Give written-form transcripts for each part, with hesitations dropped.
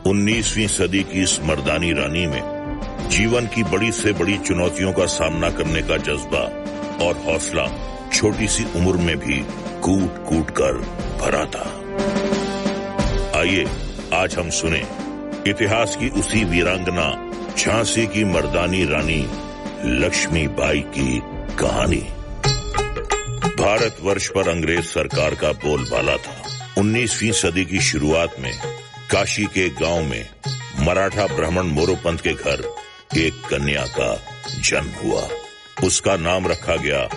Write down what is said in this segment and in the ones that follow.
19वीं सदी की इस मर्दानी रानी में जीवन की बड़ी से बड़ी चुनौतियों का सामना करने का जज्बा और हौसला छोटी सी उम्र में भी कूट कूट कर भरा था। आइए आज हम सुने इतिहास की उसी वीरांगना झांसी की मर्दानी रानी लक्ष्मीबाई की कहानी। भारतवर्ष पर अंग्रेज सरकार का बोलबाला था। 19वीं सदी की शुरुआत में काशी के गांव में मराठा ब्राह्मण मोरोपंत के घर एक कन्या का जन्म हुआ। उसका नाम रखा गया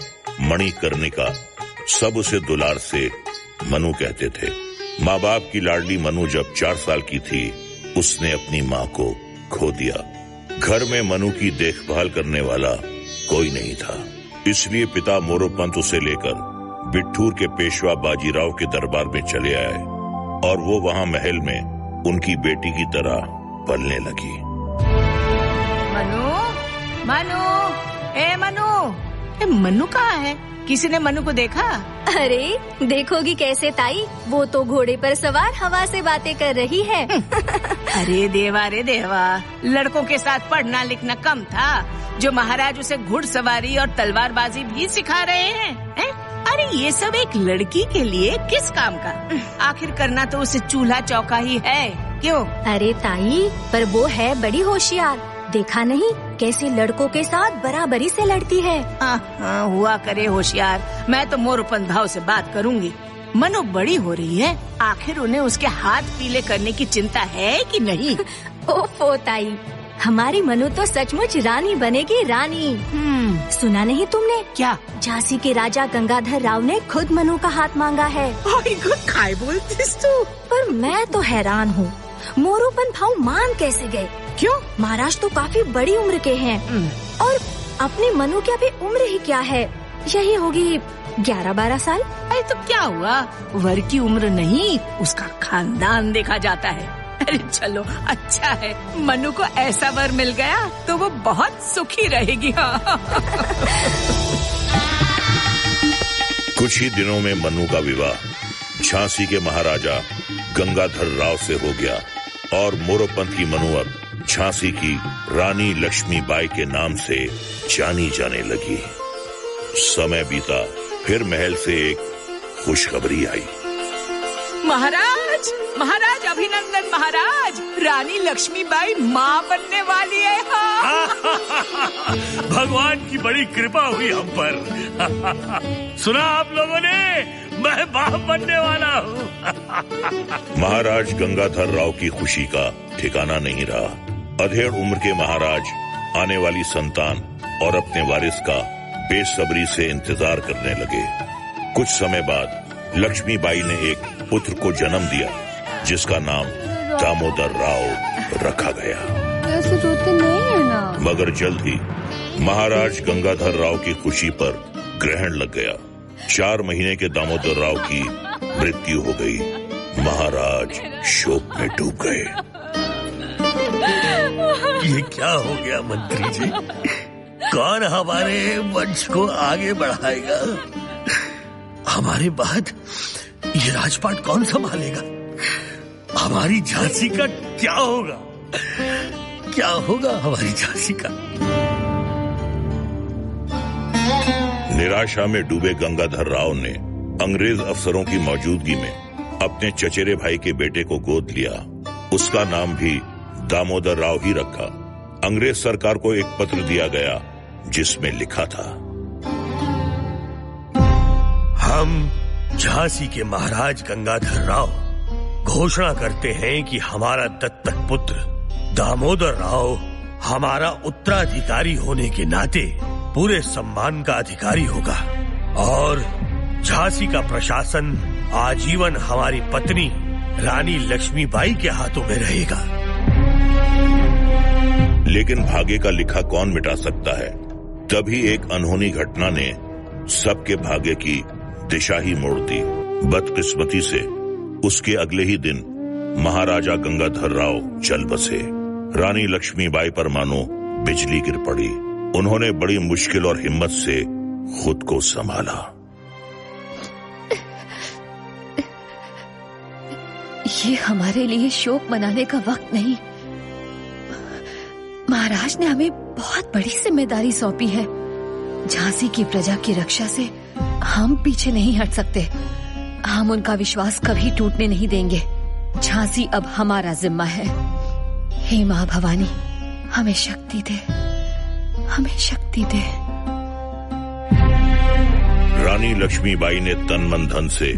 मणिकर्णिका। सब उसे दुलार से मनु कहते थे। माँ बाप की लाडली मनु जब 4 साल की थी उसने अपनी माँ को खो दिया। घर में मनु की देखभाल करने वाला कोई नहीं था, इसलिए पिता मोरोपंत उसे लेकर बिठूर के पेशवा बाजीराव के दरबार में चले आए और वो वहाँ महल में उनकी बेटी की तरह पलने लगी। मनु, मनु, मनु, मनु कहाँ है? किसी ने मनु को देखा? अरे देखोगी कैसे ताई, वो तो घोड़े पर सवार हवा से बातें कर रही है। अरे देवा, लड़कों के साथ पढ़ना लिखना कम था जो महाराज उसे घुड़सवारी और तलवारबाजी भी सिखा रहे हैं? अरे ये सब एक लड़की के लिए किस काम का? आखिर करना तो उसे चूल्हा चौका ही है, क्यों? अरे ताई, पर वो है बड़ी होशियार। देखा नहीं कैसे लड़कों के साथ बराबरी से लड़ती है। हुआ करे होशियार। मैं तो मोरोपंत भाव से बात करूंगी। मनु बड़ी हो रही है, आखिर उन्हें उसके हाथ पीले करने की चिंता है कि नहीं? ओफो ताई, हमारी मनु तो सचमुच रानी बनेगी, रानी। सुना नहीं तुमने? क्या? झांसी के राजा गंगाधर राव ने खुद मनु का हाथ मांगा है। काय बोलतीस तू? पर मैं तो हैरान हूँ, मोरोपंत भाव मान कैसे गए? क्यों? महाराज तो काफी बड़ी उम्र के हैं और अपनी मनु की अभी उम्र ही क्या है, यही होगी 11-12 साल। अरे तो क्या हुआ, वर की उम्र नहीं उसका खानदान देखा जाता है। अरे चलो अच्छा है, मनु को ऐसा वर मिल गया तो वो बहुत सुखी रहेगी। कुछ ही दिनों में मनु का विवाह झांसी के महाराजा गंगाधर राव से हो गया और मोरोपंत की मनु अब झांसी की रानी लक्ष्मीबाई के नाम से जानी जाने लगी। समय बीता, फिर महल से एक खुशखबरी आई। महाराज अभिनंदन महाराज, रानी लक्ष्मीबाई माँ बनने वाली है। भगवान की बड़ी कृपा हुई हम पर। सुना आप लोगों ने, मैं बाप बनने वाला हूँ। महाराज गंगाधर राव की खुशी का ठिकाना नहीं रहा। अधेड़ उम्र के महाराज आने वाली संतान और अपने वारिस का बेसब्री से इंतजार करने लगे। कुछ समय बाद लक्ष्मीबाई ने एक पुत्र को जन्म दिया जिसका नाम दामोदर राव रखा गया। ऐसे रोते नहीं है ना? मगर जल्द ही महाराज गंगाधर राव की खुशी पर ग्रहण लग गया। 4 महीने के दामोदर राव की मृत्यु हो गई। महाराज शोक में डूब गए। ये क्या हो गया मंत्री जी? कौन हमारे वंश को आगे बढ़ाएगा? हमारे बाद ये राजपाट कौन संभालेगा? हमारी झांसी का क्या होगा? क्या होगा हमारी झांसी का? निराशा में डूबे गंगाधर राव ने अंग्रेज अफसरों की मौजूदगी में अपने चचेरे भाई के बेटे को गोद लिया। उसका नाम भी दामोदर राव ही रखा। अंग्रेज सरकार को एक पत्र दिया गया जिसमें लिखा था, हम झांसी के महाराज गंगाधर राव घोषणा करते हैं कि हमारा दत्तक पुत्र दामोदर राव हमारा उत्तराधिकारी होने के नाते पूरे सम्मान का अधिकारी होगा और झांसी का प्रशासन आजीवन हमारी पत्नी रानी लक्ष्मीबाई के हाथों में रहेगा। लेकिन भाग्य का लिखा कौन मिटा सकता है? तभी एक अनहोनी घटना ने सबके भाग्य की दिशा ही मोड़ दी। बदकिस्मती से उसके अगले ही दिन महाराजा गंगाधर राव चल बसे। रानी लक्ष्मीबाई पर मानो बिजली गिर पड़ी। उन्होंने बड़ी मुश्किल और हिम्मत से खुद को संभाला। ये हमारे लिए शोक मनाने का वक्त नहीं। महाराज ने हमें बहुत बड़ी जिम्मेदारी सौंपी है। झांसी की प्रजा की रक्षा से हम पीछे नहीं हट सकते। हम उनका विश्वास कभी टूटने नहीं देंगे। झांसी अब हमारा जिम्मा है। हे माँ भवानी, हमें शक्ति दे, हमें शक्ति दे। रानी लक्ष्मीबाई ने तन मन धन से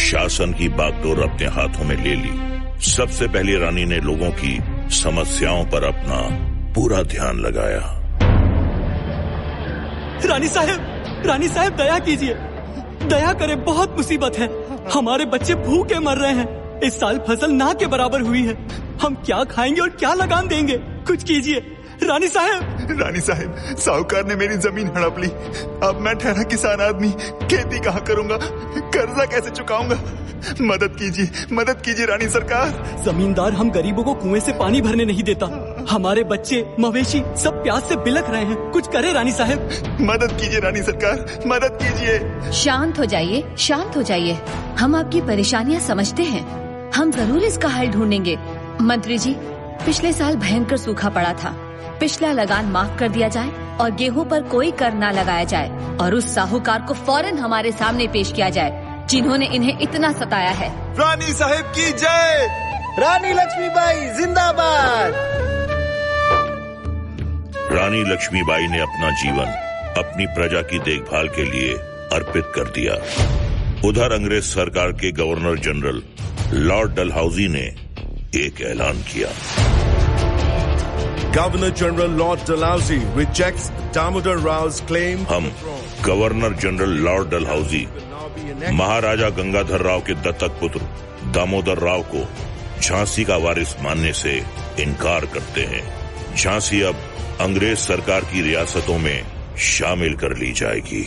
शासन की बागडोर अपने हाथों में ले ली। सबसे पहले रानी ने लोगों की समस्याओं पर अपना पूरा ध्यान लगाया। रानी साहब दया कीजिए, दया करें, बहुत मुसीबत है। हमारे बच्चे भूखे मर रहे हैं। इस साल फसल ना के बराबर हुई है। हम क्या खाएंगे और क्या लगान देंगे? कुछ कीजिए रानी साहब। साहूकार ने मेरी जमीन हड़प ली। अब मैं ठहरा किसान आदमी, खेती कहाँ करूँगा, कर्जा कैसे चुकाऊंगा? मदद कीजिए रानी सरकार। जमींदार हम गरीबों को कुएं से पानी भरने नहीं देता। हमारे बच्चे मवेशी सब प्यास से बिलख रहे हैं। कुछ करे रानी साहब। मदद कीजिए रानी सरकार, मदद कीजिए। शांत हो जाइए। हम आपकी परेशानियाँ समझते हैं। हम जरूर इसका हल ढूंढेंगे। मंत्री जी, पिछले साल भयंकर सूखा पड़ा था। पिछला लगान माफ कर दिया जाए और गेहूं पर कोई कर ना लगाया जाए और उस साहूकार को फौरन हमारे सामने पेश किया जाए जिन्होंने इन्हें इतना सताया है। रानी साहब की जय। रानी लक्ष्मीबाई जिंदाबाद। रानी लक्ष्मीबाई ने अपना जीवन अपनी प्रजा की देखभाल के लिए अर्पित कर दिया। उधर अंग्रेज सरकार के गवर्नर जनरल लॉर्ड डलहौजी ने एक ऐलान किया। Governor General Lord Dalhousie rejects Damodar Rao's claim. हम गवर्नर जनरल लॉर्ड डलहौजी महाराजा गंगाधर राव के दत्तक पुत्र दामोदर राव को झांसी का वारिस मानने से इनकार करते हैं। झांसी अब अंग्रेज सरकार की रियासतों में शामिल कर ली जाएगी।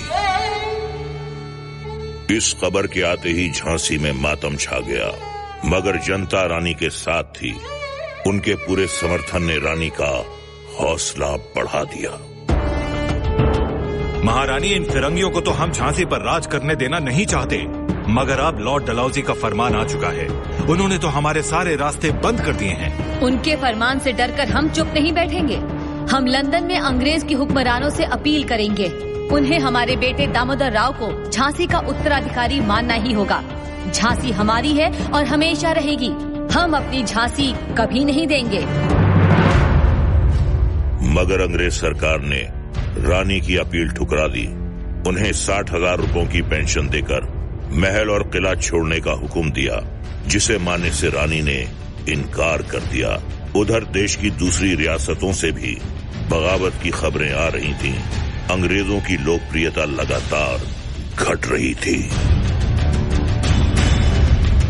इस खबर के आते ही झांसी में मातम छा गया, मगर जनता रानी के साथ थी। उनके पूरे समर्थन ने रानी का हौसला बढ़ा दिया। महारानी, इन फिरंगियों को तो हम झांसी पर राज करने देना नहीं चाहते, मगर अब लॉर्ड डलहौजी का फरमान आ चुका है। उन्होंने तो हमारे सारे रास्ते बंद कर दिए हैं। उनके फरमान से डरकर हम चुप नहीं बैठेंगे। हम लंदन में अंग्रेज के हुक्मरानों से अपील करेंगे। उन्हें हमारे बेटे दामोदर राव को झांसी का उत्तराधिकारी मानना ही होगा। झांसी हमारी है और हमेशा रहेगी। हम अपनी झांसी कभी नहीं देंगे। मगर अंग्रेज सरकार ने रानी की अपील ठुकरा दी। उन्हें 60,000 रुपयों की पेंशन देकर महल और किला छोड़ने का हुक्म दिया, जिसे मानने से रानी ने इनकार कर दिया। उधर देश की दूसरी रियासतों से भी बगावत की खबरें आ रही थीं। अंग्रेजों की लोकप्रियता लगातार घट रही थी।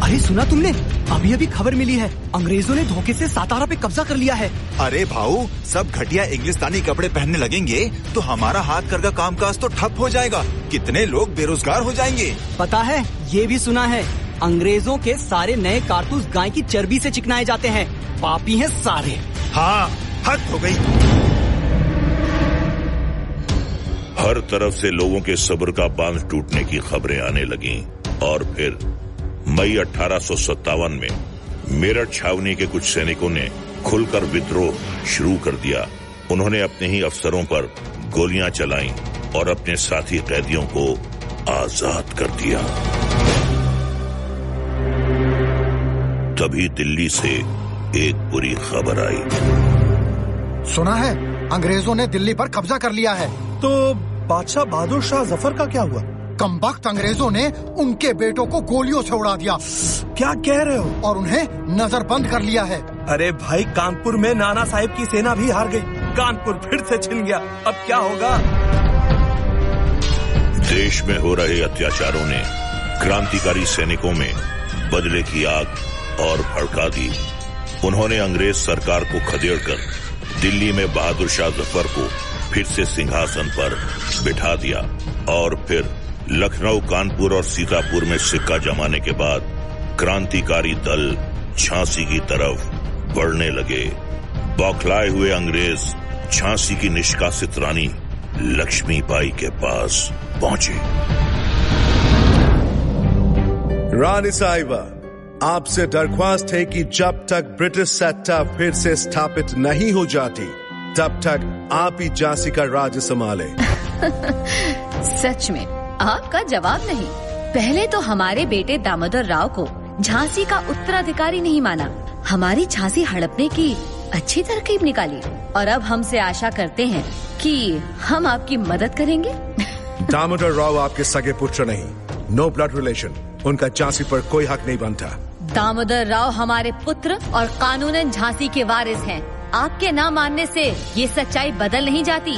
अरे सुना तुमने? अभी खबर मिली है, अंग्रेजों ने धोखे से सातारा पे कब्जा कर लिया है। अरे भाऊ, सब घटिया इंग्लिस्तानी कपड़े पहनने लगेंगे तो हमारा हाथ कर का कामकाज तो ठप हो जाएगा। कितने लोग बेरोजगार हो जाएंगे। पता है, ये भी सुना है, अंग्रेजों के सारे नए कारतूस गाय की चर्बी से चिकनाए जाते हैं। पापी हैं सारे। हाँ, हद हो गई। हर तरफ से लोगों के सब्र का बांध टूटने की खबरें आने लगीं और फिर मई 1857 में मेरठ छावनी के कुछ सैनिकों ने खुलकर विद्रोह शुरू कर दिया। उन्होंने अपने ही अफसरों पर गोलियां चलाईं और अपने साथी कैदियों को आजाद कर दिया। तभी दिल्ली से एक बुरी खबर आई। सुना है, अंग्रेजों ने दिल्ली पर कब्जा कर लिया है। तो बादशाह बहादुर शाह जफर का क्या हुआ? कमबख्त अंग्रेजों ने उनके बेटों को गोलियों से उड़ा दिया। क्या कह रहे हो? और उन्हें नजरबंद कर लिया है। अरे भाई, कानपुर में नाना साहिब की सेना भी हार गई। कानपुर फिर से छिन गया। अब क्या होगा? देश में हो रहे अत्याचारों ने क्रांतिकारी सैनिकों में बदले की आग और भड़का दी। उन्होंने अंग्रेज सरकार को खदेड़कर दिल्ली में बहादुर शाह जफर को फिर से सिंहासन पर बिठा दिया और फिर लखनऊ, कानपुर और सीतापुर में सिक्का जमाने के बाद क्रांतिकारी दल झांसी की तरफ बढ़ने लगे। बौखलाए हुए अंग्रेज झांसी की निष्कासित रानी लक्ष्मीबाई के पास पहुंचे। रानी साहिबा, आपसे दरख्वास्त है कि जब तक ब्रिटिश सत्ता फिर से स्थापित नहीं हो जाती, तब तक आप ही झांसी का राज्य संभाले। सच में आपका जवाब नहीं। पहले तो हमारे बेटे दामोदर राव को झांसी का उत्तराधिकारी नहीं माना, हमारी झांसी हड़पने की अच्छी तरकीब निकाली, और अब हमसे आशा करते हैं कि हम आपकी मदद करेंगे। दामोदर राव आपके सगे पुत्र नहीं, नो ब्लड रिलेशन, उनका झांसी पर कोई हक नहीं बनता। दामोदर राव हमारे पुत्र और कानूनन झांसी के वारिस हैं। आपके ना मानने से ये सच्चाई बदल नहीं जाती।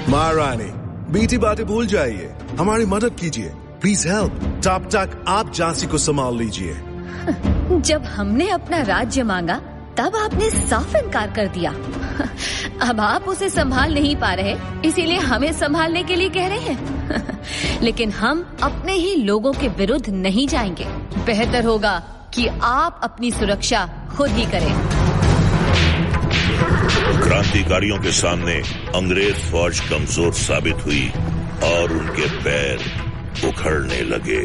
महारानी, बीती बातें भूल जाइए, हमारी मदद कीजिए, प्लीज हेल्प। तब तक आप झांसी को संभाल लीजिए। जब हमने अपना राज्य मांगा तब आपने साफ इनकार कर दिया। अब आप उसे संभाल नहीं पा रहे, इसीलिए हमें संभालने के लिए कह रहे हैं। लेकिन हम अपने ही लोगों के विरुद्ध नहीं जाएंगे। बेहतर होगा कि आप अपनी सुरक्षा खुद ही करें। क्रांतिकारियों के सामने अंग्रेज फौज कमजोर साबित हुई और उनके पैर उखड़ने लगे।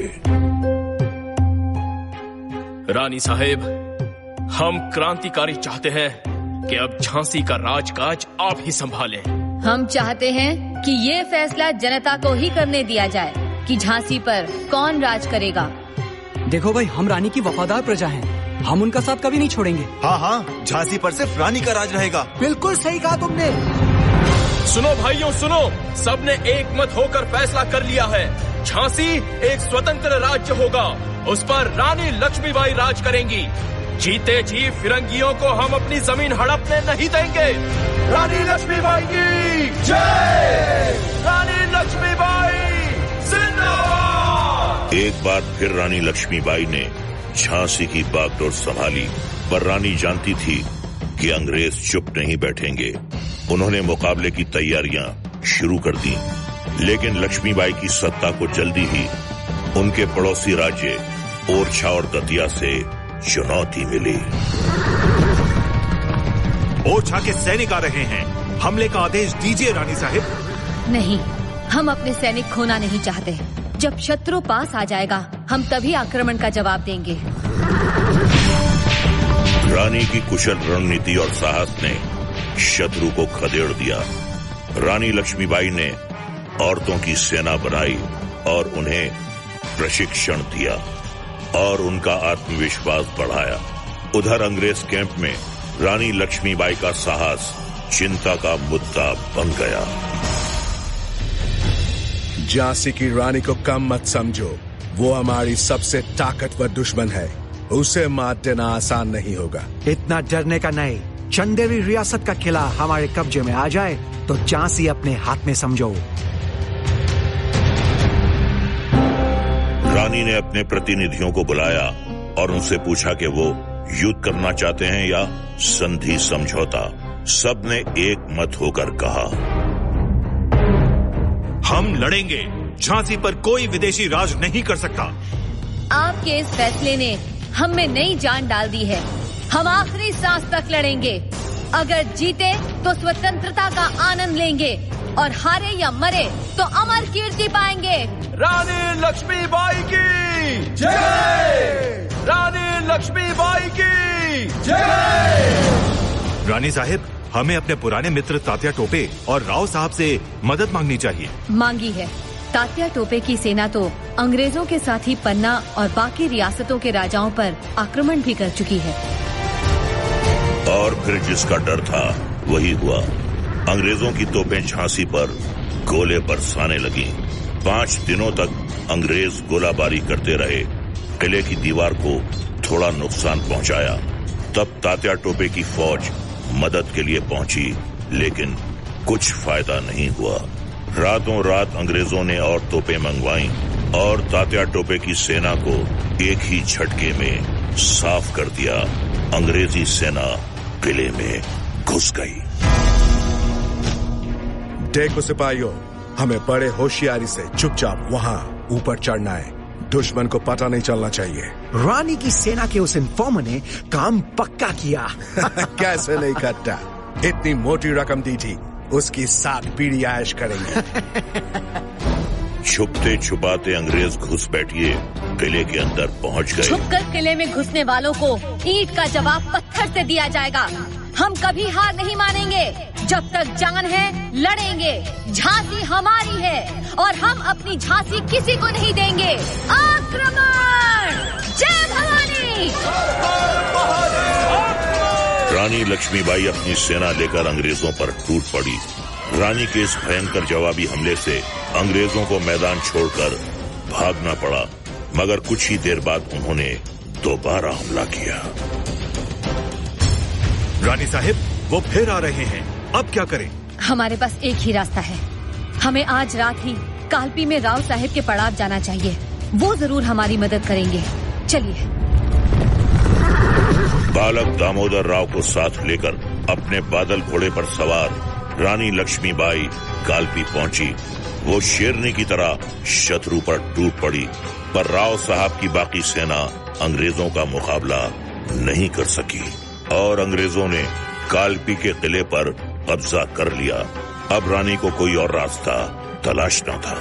रानी साहेब, हम क्रांतिकारी चाहते हैं कि अब झांसी का राजकाज आप ही संभालें। हम चाहते हैं कि ये फैसला जनता को ही करने दिया जाए कि झांसी पर कौन राज करेगा। देखो भाई, हम रानी की वफादार प्रजा हैं, हम उनका साथ कभी नहीं छोड़ेंगे। हाँ हाँ, झांसी पर सिर्फ रानी का राज रहेगा। बिल्कुल सही कहा तुमने। सुनो भाइयों सुनो, सबने एक मत होकर फैसला कर लिया है। झांसी एक स्वतंत्र राज्य होगा, उस पर रानी लक्ष्मीबाई राज करेंगी। जीते जी फिरंगियों को हम अपनी जमीन हड़पने नहीं देंगे। रानी लक्ष्मीबाई की जय! रानी लक्ष्मीबाई जिंदाबाद! एक बार फिर रानी लक्ष्मीबाई ने झांसी की बागडोर संभाली, पर रानी जानती थी कि अंग्रेज चुप नहीं बैठेंगे। उन्होंने मुकाबले की तैयारियां शुरू कर दी, लेकिन लक्ष्मीबाई की सत्ता को जल्दी ही उनके पड़ोसी राज्य ओरछा और दतिया से चुनौती मिली। ओरछा के सैनिक आ रहे हैं, हमले का आदेश दीजिए रानी साहिब। नहीं, हम अपने सैनिक खोना नहीं चाहते। जब शत्रु पास आ जाएगा, हम तभी आक्रमण का जवाब देंगे। रानी की कुशल रणनीति और साहस ने शत्रु को खदेड़ दिया। रानी लक्ष्मीबाई ने औरतों की सेना बनाई और उन्हें प्रशिक्षण दिया और उनका आत्मविश्वास बढ़ाया। उधर अंग्रेज कैंप में रानी लक्ष्मीबाई का साहस चिंता का मुद्दा बन गया। झांसी की रानी को कम मत समझो, वो हमारी सबसे ताकतवर दुश्मन है, उसे मात देना आसान नहीं होगा। इतना डरने का नहीं, चंदेरी रियासत का किला हमारे कब्जे में आ जाए तो झांसी अपने हाथ में समझो। रानी ने अपने प्रतिनिधियों को बुलाया और उनसे पूछा कि वो युद्ध करना चाहते हैं या संधि समझौता। सबने एक मत होकर कहा, हम लड़ेंगे, झांसी पर कोई विदेशी राज नहीं कर सकता। आपके इस फैसले ने हम में नई जान डाल दी है। हम आखिरी सांस तक लड़ेंगे। अगर जीते तो स्वतंत्रता का आनंद लेंगे और हारे या मरे तो अमर कीर्ति पाएंगे। रानी लक्ष्मीबाई की जय! रानी लक्ष्मीबाई की जय! रानी साहिब, हमें अपने पुराने मित्र तात्या टोपे और राव साहब से मदद मांगनी चाहिए। मांगी है। तात्या टोपे की सेना तो अंग्रेजों के साथ ही पन्ना और बाकी रियासतों के राजाओं पर आक्रमण भी कर चुकी है। और फिर जिसका डर था वही हुआ। अंग्रेजों की तोपें झांसी पर गोले बरसाने लगी। 5 दिनों तक अंग्रेज गोलाबारी करते रहे। किले की दीवार को थोड़ा नुकसान पहुंचाया। तब तात्या टोपे की फौज मदद के लिए पहुंची, लेकिन कुछ फायदा नहीं हुआ। रातों रात अंग्रेजों ने और तोपें मंगवाई और तात्या टोपे की सेना को एक ही झटके में साफ कर दिया। अंग्रेजी सेना किले में घुस गई। देखो सिपाहियों, हमें बड़े होशियारी से चुपचाप वहाँ ऊपर चढ़ना है। दुश्मन को पता नहीं चलना चाहिए। रानी की सेना के उस इन्फॉर्मर ने काम पक्का किया। कैसे नहीं करता, इतनी मोटी रकम दी थी, उसकी 7 पीढ़ी ऐश करेंगे। छुपते छुपाते अंग्रेज घुस बैठिए किले के अंदर पहुंच गए। छुपकर किले में घुसने वालों को ईंट का जवाब पत्थर से दिया जाएगा। हम कभी हार नहीं मानेंगे। जब तक जान है लड़ेंगे। झांसी हमारी है और हम अपनी झांसी किसी को नहीं देंगे। आक्रमण! जय भवानी! रानी लक्ष्मीबाई अपनी सेना लेकर अंग्रेजों पर टूट पड़ी। रानी के इस भयंकर जवाबी हमले से अंग्रेजों को मैदान छोड़कर भागना पड़ा, मगर कुछ ही देर बाद उन्होंने दोबारा हमला किया। रानी साहिब, वो फिर आ रहे हैं, अब क्या करें? हमारे पास एक ही रास्ता है। हमें आज रात ही कालपी में राव साहिब के पड़ाव जाना चाहिए। वो जरूर हमारी मदद करेंगे। चलिए। बालक दामोदर राव को साथ लेकर अपने बादल घोड़े पर सवार रानी लक्ष्मीबाई कालपी पहुंची। वो शेरनी की तरह शत्रु पर टूट पड़ी, पर राव साहब की बाकी सेना अंग्रेजों का मुकाबला नहीं कर सकी और अंग्रेजों ने कालपी के किले पर कब्जा कर लिया। अब रानी को कोई और रास्ता तलाशना था।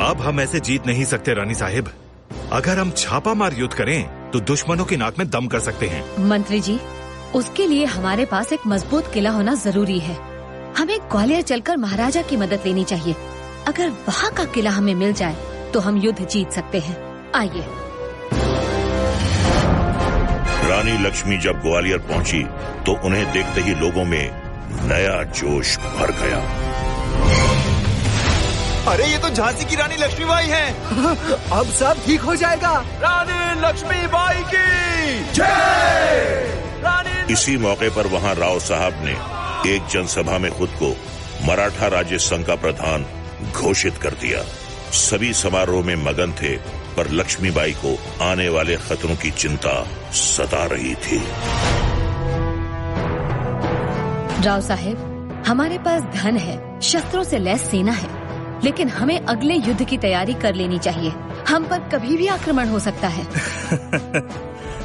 अब हम ऐसे जीत नहीं सकते रानी साहिब। अगर हम छापामार युद्ध करें तो दुश्मनों की नाक में दम कर सकते हैं। मंत्री जी, उसके लिए हमारे पास एक मजबूत किला होना जरूरी है। हमें ग्वालियर चलकर महाराजा की मदद लेनी चाहिए। अगर वहाँ का किला हमें मिल जाए तो हम युद्ध जीत सकते हैं। आइए। रानी लक्ष्मी जब ग्वालियर पहुंची तो उन्हें देखते ही लोगों में नया जोश भर गया। अरे ये तो झांसी की रानी लक्ष्मीबाई हैं। अब सब ठीक हो जाएगा। रानी लक्ष्मीबाई की जय। इसी मौके पर वहां राव साहब ने एक जनसभा में खुद को मराठा राज्य संघ का प्रधान घोषित कर दिया। सभी समारोह में मगन थे, पर लक्ष्मीबाई को आने वाले खतरों की चिंता सता रही थी। राव साहब, हमारे पास धन है, शस्त्रों से लैस सेना है, लेकिन हमें अगले युद्ध की तैयारी कर लेनी चाहिए। हम पर कभी भी आक्रमण हो सकता है।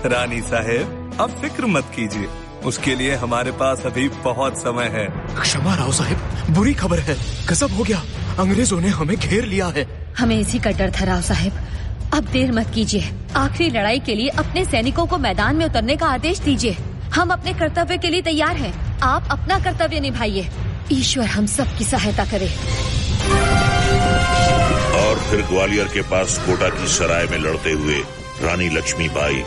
रानी साहब, अब फिक्र मत कीजिए। उसके लिए हमारे पास अभी बहुत समय है। क्षमा राव साहब, बुरी खबर है। गजब हो गया, अंग्रेजों ने हमें घेर लिया है। हमें इसी का डर था राव साहब। अब देर मत कीजिए। आखिरी लड़ाई के लिए अपने सैनिकों को मैदान में उतरने का आदेश दीजिए। हम अपने कर्तव्य के लिए तैयार हैं। आप अपना कर्तव्य निभाइए। ईश्वर हम सबकी सहायता करे। और फिर ग्वालियर के पास कोटा की सराय में लड़ते हुए रानी लक्ष्मीबाई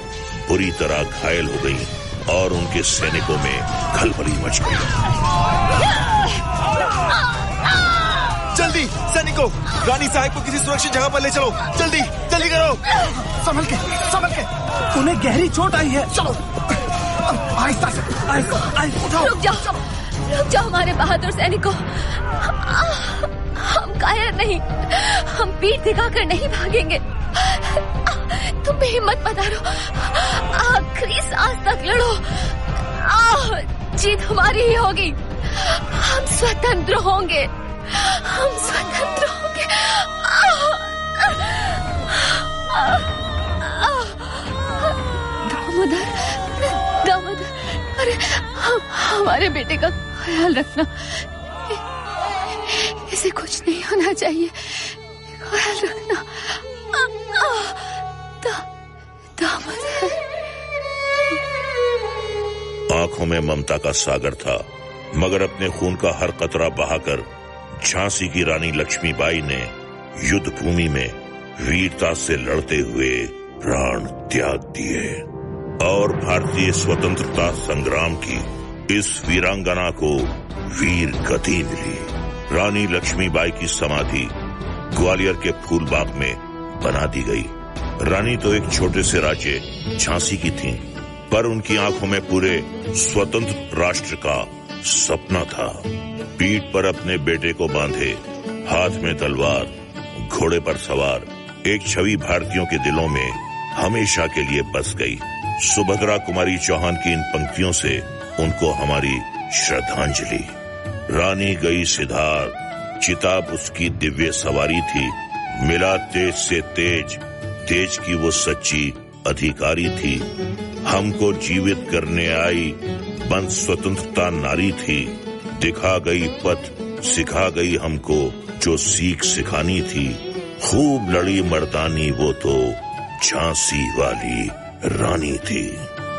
बुरी तरह घायल हो गई और उनके सैनिकों में खलबली मच गई। जल्दी सैनिकों, रानी साहब को किसी सुरक्षित जगह पर ले चलो। जल्दी जल्दी करो। संभल के, संभल के। उन्हें गहरी चोट आई है। चलो आहिस्ता से, आहिस्ता उठाओ। रुक जाओ हमारे बहादुर सैनिकों। हम कायर नहीं, हम पीठ दिखाकर नहीं भागेंगे। तुम भी हिम्मत मत हारो। आखिरी सांस तक लड़ो। जीत हमारी ही होगी। हम स्वतंत्र होंगे। हम स्वतंत्र होंगे। दामोदर, अरे हमारे बेटे का ख्याल रखना। इसे कुछ नहीं होना चाहिए। ख्याल रखना। आंखों में ममता का सागर था, मगर अपने खून का हर कतरा बहाकर झांसी की रानी लक्ष्मीबाई ने युद्ध भूमि में वीरता से लड़ते हुए प्राण त्याग दिए और भारतीय स्वतंत्रता संग्राम की इस वीरांगना को वीर गति मिली। रानी लक्ष्मीबाई की समाधि ग्वालियर के फूलबाग में बना दी गई। रानी तो एक छोटे से राज्य झांसी की थीं, पर उनकी आंखों में पूरे स्वतंत्र राष्ट्र का सपना था। पीठ पर अपने बेटे को बांधे, हाथ में तलवार, घोड़े पर सवार एक छवि भारतीयों के दिलों में हमेशा के लिए बस गई। सुभद्रा कुमारी चौहान की इन पंक्तियों से उनको हमारी श्रद्धांजलि। रानी गई सिधार, चिताब उसकी दिव्य सवारी थी। मिला तेज से तेज, तेज की वो सच्ची अधिकारी थी। हमको जीवित करने आई बंद स्वतंत्रता नारी थी। दिखा गई पथ, सिखा गई हमको जो सीख सिखानी थी, खूब लड़ी मर्दानी वो तो झांसी वाली रानी थी।